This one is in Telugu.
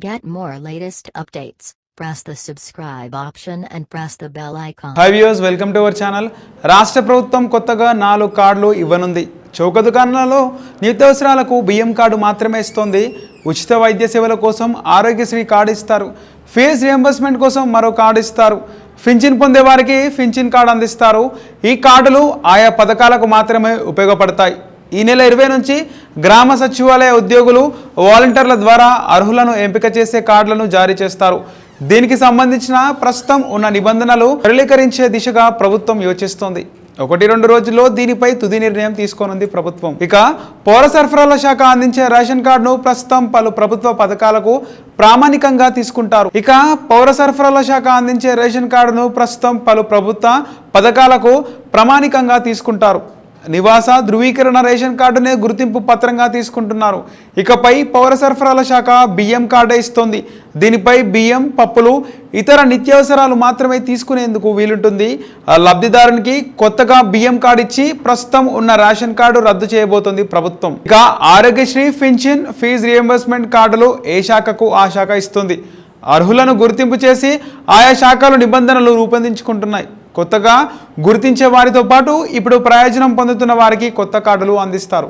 Get more latest updates. Press the subscribe option and press the bell icon. Hi viewers, welcome to our channel. రాష్ట్ర ప్రభుత్వం కొత్తగా 4 కార్డులు ఇవ్వనుంది. చౌక దుకాణాలలో నిత్యావసరాలకు బియ్యం కార్డు మాత్రమే ఇస్తుంది. ఉచిత వైద్య సేవల కోసం ఆరోగ్యశ్రీ కార్డు ఇస్తారు. ఫీజు రియంబర్స్మెంట్ కోసం మరో కార్డు ఇస్తారు. పింఛన్ పొందే వారికి పింఛన్ కార్డు అందిస్తారు. ఈ కార్డులు ఆయా పథకాలకు మాత్రమే ఉపయోగపడతాయి. ఈ నెల 20 నుంచి గ్రామ సచివాలయ ఉద్యోగులు వాలంటీర్ల ద్వారా అర్హులను ఎంపిక చేసే కార్డులను జారీ చేస్తారు. దీనికి సంబంధించిన ప్రస్తుతం ఉన్న నిబంధనలు సరళీకరించే దిశగా ప్రభుత్వం యోచిస్తోంది. 1-2 రోజుల్లో దీనిపై తుది నిర్ణయం తీసుకోనుంది ప్రభుత్వం. ఇక పౌర సరఫరాల శాఖ అందించే రేషన్ కార్డును ప్రస్తుతం పలు ప్రభుత్వ పథకాలకు ప్రామాణికంగా తీసుకుంటారు. ఇక పౌర సరఫరాల శాఖ అందించే రేషన్ కార్డును ప్రస్తుతం పలు ప్రభుత్వ పథకాలకు ప్రామాణికంగా తీసుకుంటారు. నివాస ధృవీకరణ రేషన్ కార్డునే గుర్తింపు పత్రంగా తీసుకుంటున్నారు. ఇకపై పౌర సరఫరాల శాఖ బియ్యం కార్డే ఇస్తోంది. దీనిపై బియ్యం, పప్పులు, ఇతర నిత్యావసరాలు మాత్రమే తీసుకునేందుకు వీలుంటుంది. లబ్ధిదారునికి కొత్తగా బియ్యం కార్డు ఇచ్చి ప్రస్తుతం ఉన్న రేషన్ కార్డు రద్దు చేయబోతోంది ప్రభుత్వం. ఇక ఆరోగ్యశ్రీ, పింఛన్, ఫీజు రియంబర్స్మెంట్ కార్డులు ఏ శాఖకు ఆ శాఖ ఇస్తుంది. అర్హులను గుర్తింపు చేసి ఆయా శాఖలు నిబంధనలు రూపొందించుకుంటున్నాయి. కొత్తగా గుర్తించే వారితో పాటు ఇప్పుడు ప్రయోజనం పొందుతున్న వారికి కొత్త కార్డులు అందిస్తారు.